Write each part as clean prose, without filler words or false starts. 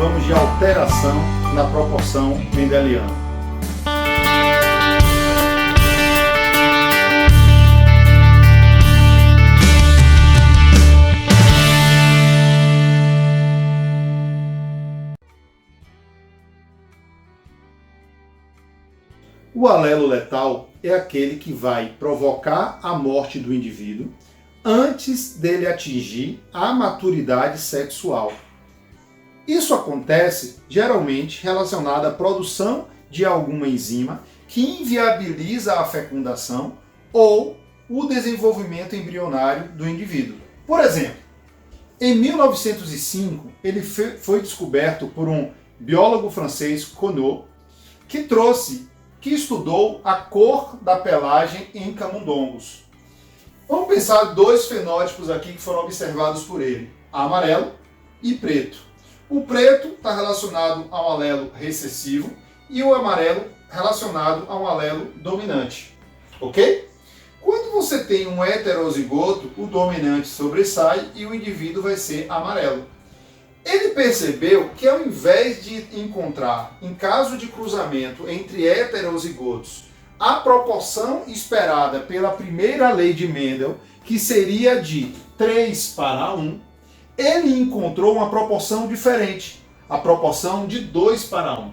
vamos de alteração na proporção mendeliana. O alelo letal é aquele que vai provocar a morte do indivíduo antes dele atingir a maturidade sexual. Isso acontece geralmente relacionado à produção de alguma enzima que inviabiliza a fecundação ou o desenvolvimento embrionário do indivíduo. Por exemplo, em 1905, ele foi descoberto por um biólogo francês, Conneau, que estudou a cor da pelagem em camundongos. Vamos pensar dois fenótipos aqui que foram observados por ele, amarelo e preto. O preto está relacionado a um alelo recessivo e o amarelo relacionado a um alelo dominante. Ok? Quando você tem um heterozigoto, o dominante sobressai e o indivíduo vai ser amarelo. Ele percebeu que ao invés de encontrar, em caso de cruzamento entre heterozigotos, a proporção esperada pela primeira lei de Mendel, que seria de 3:1, ele encontrou uma proporção diferente, a proporção de 2:1.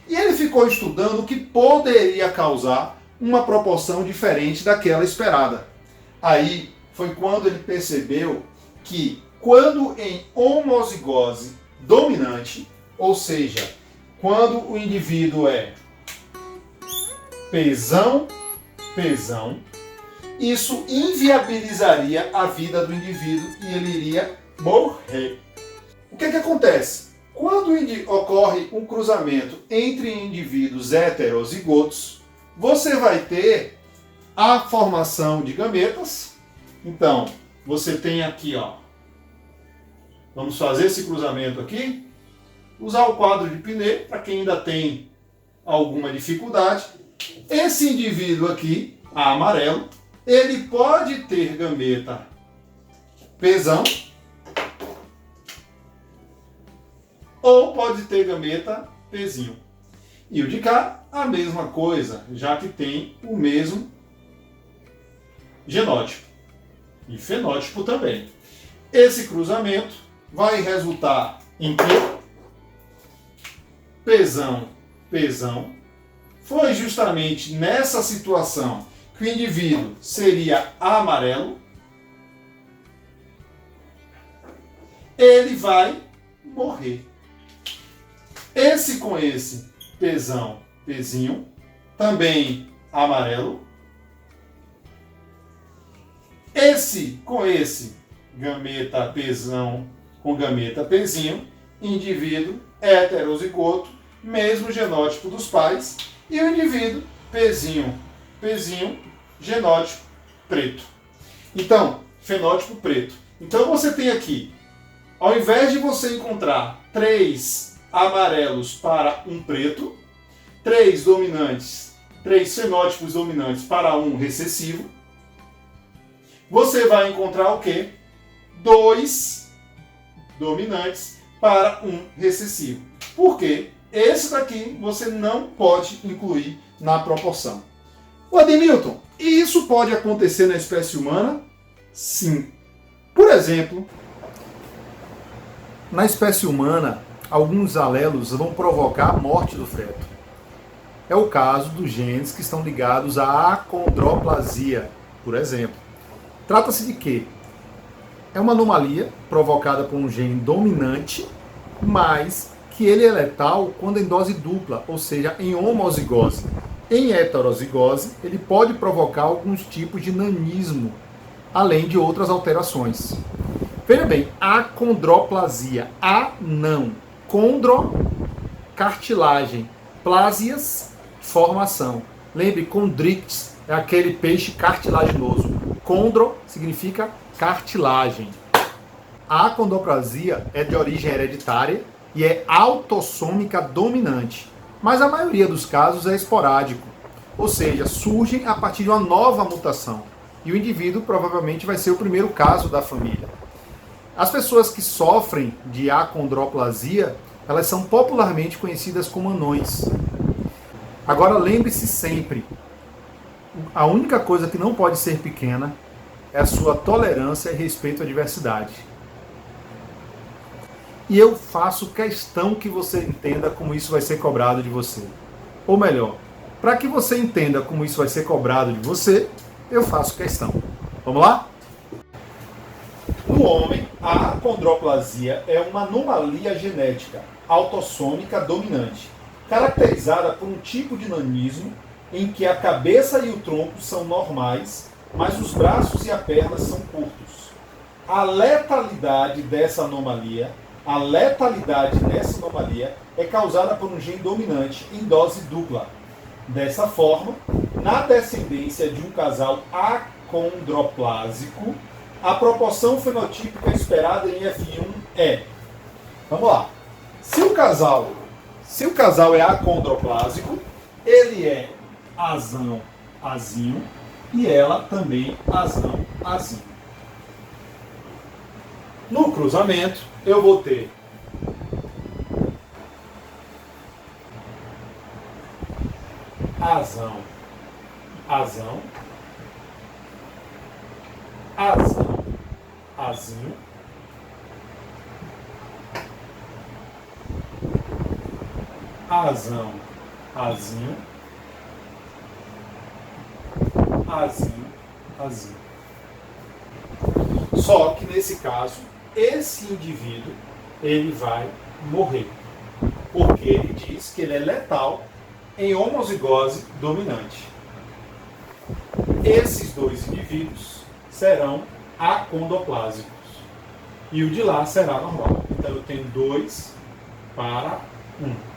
E ele ficou estudando o que poderia causar uma proporção diferente daquela esperada. Aí foi quando ele percebeu que quando em homozigose dominante, ou seja, quando o indivíduo é pezão, isso inviabilizaria a vida do indivíduo e ele iria morrer. O que acontece? Quando ocorre um cruzamento entre indivíduos heterozigotos, você vai ter a formação de gametas. Então, você tem aqui, ó. Vamos fazer esse cruzamento aqui. Usar o quadro de Pinet, para quem ainda tem alguma dificuldade. Esse indivíduo aqui, amarelo, ele pode ter gameta pezão ou pode ter gameta pezinho. E o de cá, a mesma coisa, já que tem o mesmo genótipo e fenótipo também. Esse cruzamento vai resultar em que pezão foi justamente nessa situação que o indivíduo seria amarelo, ele vai morrer. Esse com esse pezinho, também amarelo. Esse com esse gameta pezão com gameta pezinho, indivíduo heterozigoto, mesmo genótipo dos pais, e o indivíduo pezinho, genótipo preto. Então, fenótipo preto. Então você tem aqui, ao invés de você encontrar 3 amarelos para um preto, 3 fenótipos dominantes para um recessivo, você vai encontrar o quê? 2 dominantes para um recessivo. Por quê? Esse daqui você não pode incluir na proporção. O Ademilton, e isso pode acontecer na espécie humana? Sim. Por exemplo, na espécie humana, alguns alelos vão provocar a morte do feto. É o caso dos genes que estão ligados à acondroplasia, por exemplo. Trata-se de quê? É uma anomalia provocada por um gene dominante, mas que ele é letal quando em dose dupla, ou seja, em homozigose. Em heterozigose, ele pode provocar alguns tipos de nanismo, além de outras alterações. Veja bem, acondroplasia, não. Condro, cartilagem. Plasias, formação. Lembre, condrictis é aquele peixe cartilaginoso. Condro significa cartilagem. A acondroplasia é de origem hereditária e é autossômica dominante, mas a maioria dos casos é esporádico, ou seja, surgem a partir de uma nova mutação, e o indivíduo provavelmente vai ser o primeiro caso da família. As pessoas que sofrem de acondroplasia Elas são popularmente conhecidas como anões. Agora lembre-se sempre, a única coisa que não pode ser pequena é a sua tolerância e respeito à diversidade. E eu faço questão que você entenda como isso vai ser cobrado de você. Ou melhor, para que você entenda como isso vai ser cobrado de você, eu faço questão. Vamos lá? No homem, a acondroplasia é uma anomalia genética autossômica dominante, caracterizada por um tipo de nanismo em que a cabeça e o tronco são normais, mas os braços e a perna são curtos. A letalidade nessa anomalia é causada por um gene dominante em dose dupla. Dessa forma, na descendência de um casal acondroplásico, a proporção fenotípica esperada em F1 é... Vamos lá. Se o casal é acondroplásico, ele é azão, azinho, e ela também azão, azinho. No cruzamento, eu vou ter azão, azão, azão, azinho, azão, azinho, azinho, azinho. Só que nesse caso, esse indivíduo, ele vai morrer. Porque ele diz que ele é letal em homozigose dominante. Esses dois indivíduos serão acondoplásicos. E o de lá será normal. Então eu tenho 2 para 1.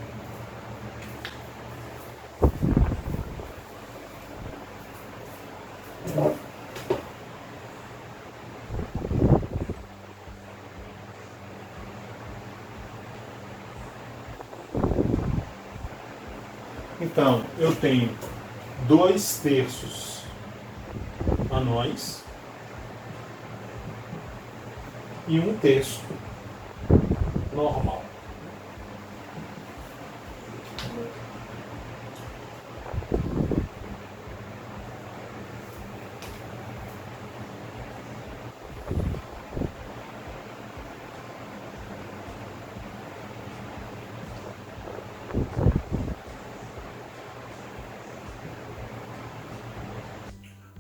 Então, eu tenho 2/3 anões e 1/3 normal.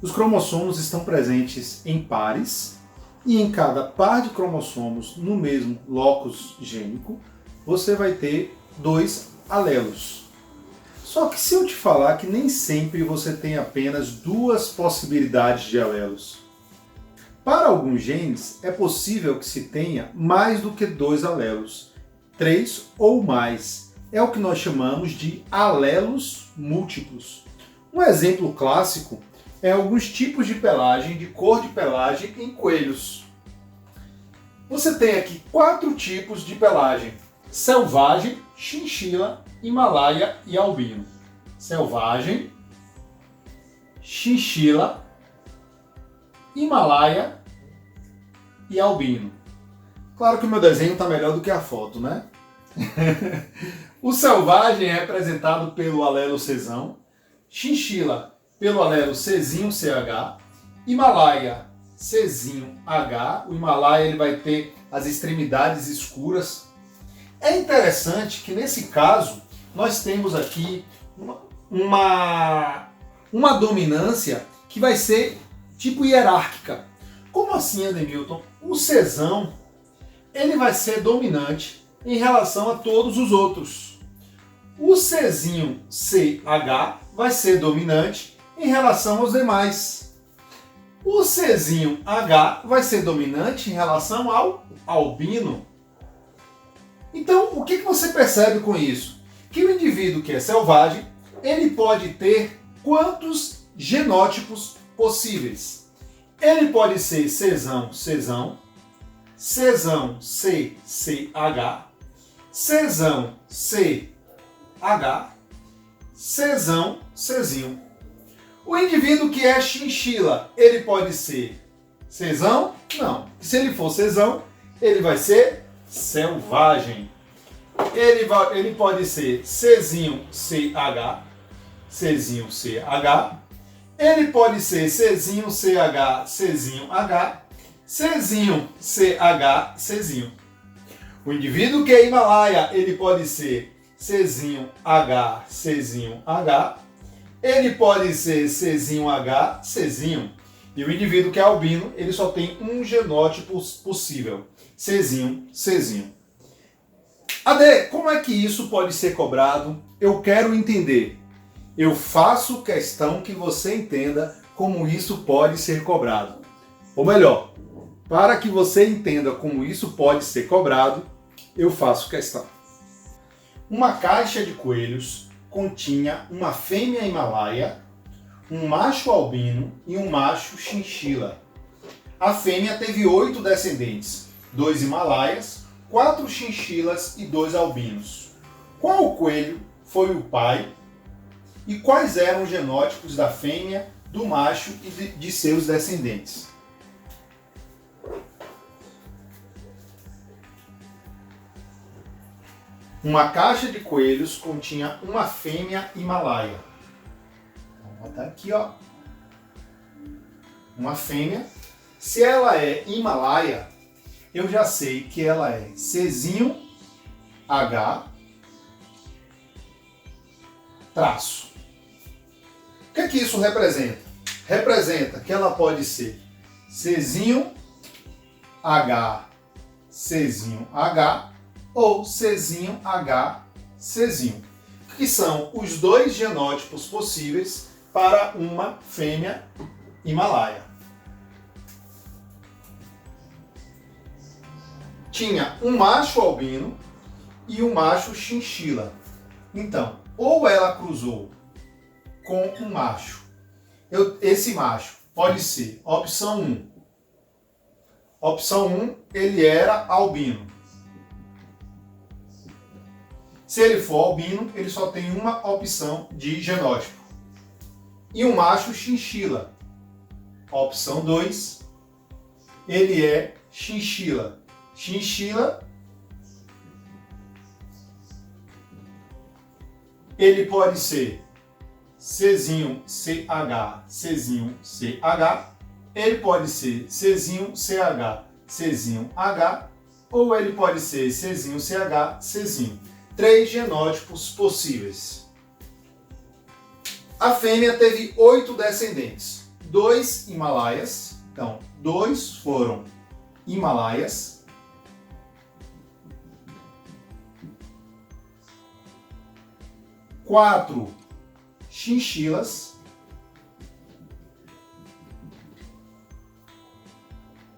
Os cromossomos estão presentes em pares e em cada par de cromossomos no mesmo locus gênico você vai ter 2 alelos. Só que se eu te falar que nem sempre você tem apenas 2 possibilidades de alelos. Para alguns genes é possível que se tenha mais do que 2 alelos, 3 ou mais. É o que nós chamamos de alelos múltiplos. Um exemplo clássico é alguns tipos de pelagem, de cor de pelagem em coelhos. Você tem aqui 4 tipos de pelagem: selvagem, chinchila, himalaia e albino. Selvagem, chinchila, himalaia e albino. Claro que o meu desenho está melhor do que a foto, né? O selvagem é representado pelo alelo Czão, chinchila pelo alelo Czinho-CH, Himalaia Czinho-H. O Himalaia ele vai ter as extremidades escuras. É interessante que nesse caso nós temos aqui uma dominância que vai ser tipo hierárquica. Como assim, Ademilton? O Czão ele vai ser dominante em relação a todos os outros. O Czinho-CH vai ser dominante em relação aos demais. O Czinho-H vai ser dominante em relação ao albino. Então, o que você percebe com isso? Que o indivíduo que é selvagem, ele pode ter quantos genótipos possíveis? Ele pode ser Czão-Czão, Czão-CCH, Czão-CH, Czão-Czinho. O indivíduo que é chinchila, ele pode ser Czão? Não. Se ele for Czão, ele vai ser selvagem. Ele pode ser Czinho CH, Czinho CH. Ele pode ser Czinho CH, Czinho H, Czinho CH, Czinho. O indivíduo que é Himalaia, ele pode ser Czinho H, Czinho H. Ele pode ser Czinho H, Czinho. E o indivíduo que é albino, ele só tem um genótipo possível, Czinho, Czinho. Ade, como é que isso pode ser cobrado? Eu quero entender. Eu faço questão que você entenda como isso pode ser cobrado. Ou melhor, para que você entenda como isso pode ser cobrado, eu faço questão. Uma caixa de coelhos continha uma fêmea Himalaia, um macho albino e um macho chinchila. A fêmea teve 8 descendentes, 2 Himalaias, 4 chinchilas e 2 albinos. Qual coelho foi o pai e quais eram os genótipos da fêmea, do macho e de seus descendentes? Uma caixa de coelhos continha uma fêmea Himalaia. Vou botar aqui, ó. Uma fêmea. Se ela é Himalaia, eu já sei que ela é Czinho H traço. O que é que isso representa? Representa que ela pode ser Czinho H, Czinho H ou Czinho H, Czinho, que são os dois genótipos possíveis para uma fêmea Himalaia. Tinha um macho albino e um macho chinchila. Então, ou ela cruzou com um macho. Esse macho pode ser opção 1. Opção 1, ele era albino. Se ele for albino, ele só tem uma opção de genótipo. E um macho chinchila. Opção 2, ele é chinchila. Chinchila, ele pode ser Czinho CH, Czinho CH, ele pode ser Czinho CH, Czinho H, ou ele pode ser Czinho CH, Czinho. 3 genótipos possíveis. A fêmea teve 8 descendentes, 2 Himalaias, então 2 foram Himalaias, 4 chinchilas,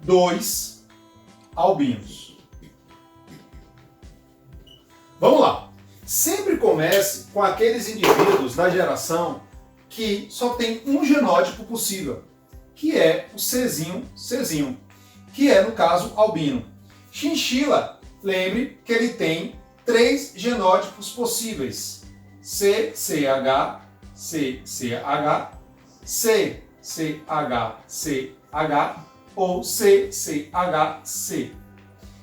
2 albinos. Vamos lá. Sempre comece com aqueles indivíduos da geração que só tem um genótipo possível, que é o Czinho, que é, no caso, albino. Chinchila, lembre que ele tem 3 genótipos possíveis. CCH, CCH, CCH, ou CCHC.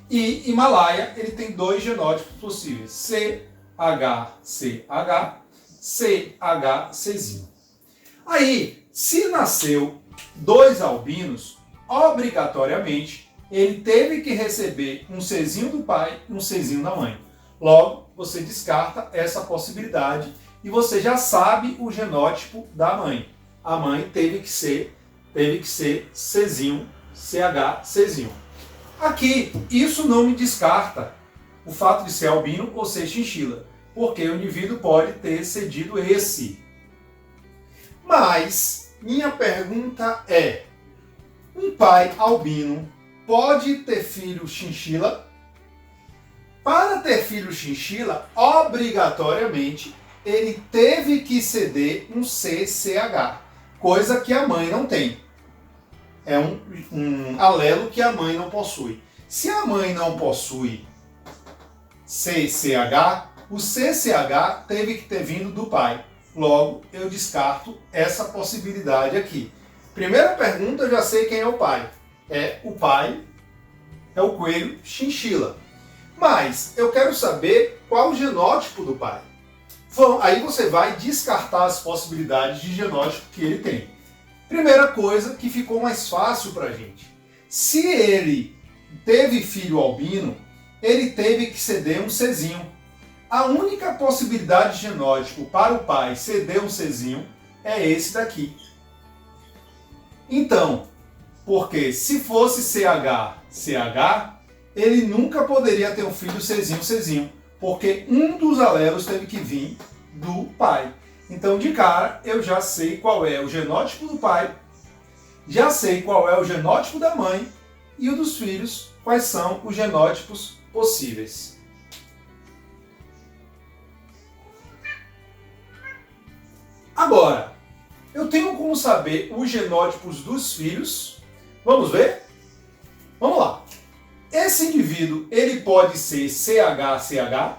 E Himalaia, ele tem 2 genótipos possíveis, CHCH, CHCzinho. Aí, se nasceu 2 albinos, obrigatoriamente, ele teve que receber um Czinho do pai e um Czinho da mãe. Logo, você descarta essa possibilidade e você já sabe o genótipo da mãe. A mãe teve que ser Czinho, Czinho. Aqui, isso não me descarta o fato de ser albino ou ser chinchila, porque o indivíduo pode ter cedido esse. Mas, minha pergunta é, um pai albino pode ter filho chinchila? Para ter filho chinchila, obrigatoriamente, ele teve que ceder um CCH, coisa que a mãe não tem. É um alelo que a mãe não possui. Se a mãe não possui CCH, o CCH teve que ter vindo do pai. Logo, eu descarto essa possibilidade aqui. Primeira pergunta, eu já sei quem é o pai. O pai é o coelho chinchila. Mas eu quero saber qual o genótipo do pai. Aí você vai descartar as possibilidades de genótipo que ele tem. Primeira coisa que ficou mais fácil para a gente. Se ele teve filho albino, ele teve que ceder um Czinho. A única possibilidade de genótipo para o pai ceder um Czinho é esse daqui. Então, porque se fosse CH, ele nunca poderia ter um filho Czinho, porque um dos alelos teve que vir do pai. Então, de cara, eu já sei qual é o genótipo do pai, já sei qual é o genótipo da mãe e o dos filhos, quais são os genótipos possíveis. Agora, eu tenho como saber os genótipos dos filhos. Vamos ver? Vamos lá. Esse indivíduo, ele pode ser CH.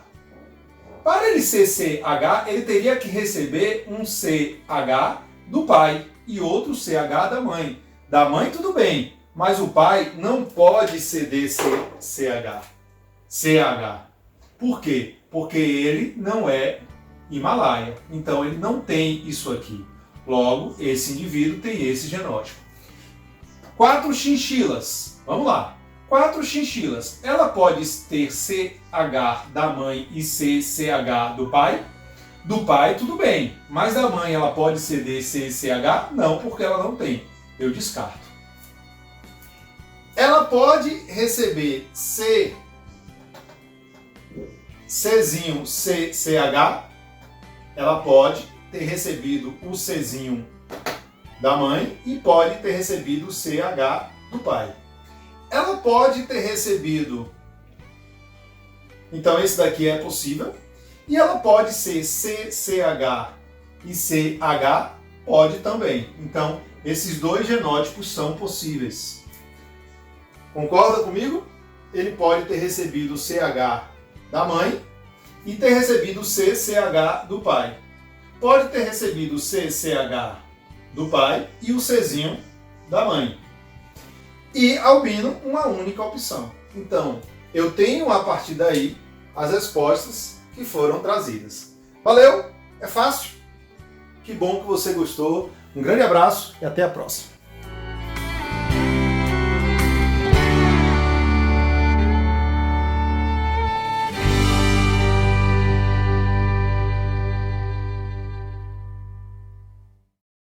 Para ele ser CH, ele teria que receber um CH do pai e outro CH da mãe. Da mãe tudo bem, mas o pai não pode ceder CH. Por quê? Porque ele não é Himalaia. Então ele não tem isso aqui. Logo, esse indivíduo tem esse genótipo. 4 chinchilas. Vamos lá. 4 chinchilas. Ela pode ter CH da mãe e CH do pai? Do pai, tudo bem. Mas da mãe ela pode ceder CH? Não, porque ela não tem. Eu descarto. Ela pode receber Czinho CH? Ela pode ter recebido o Czinho da mãe e pode ter recebido o CH do pai. Ela pode ter recebido, então esse daqui é possível, e ela pode ser CCH e CH, pode também. Então esses dois genótipos são possíveis. Concorda comigo? Ele pode ter recebido o CH da mãe e ter recebido o CCH do pai. Pode ter recebido o CCH do pai e o Czinho da mãe. E albino, uma única opção. Então, eu tenho a partir daí as respostas que foram trazidas. Valeu? É fácil? Que bom que você gostou. Um grande abraço e até a próxima.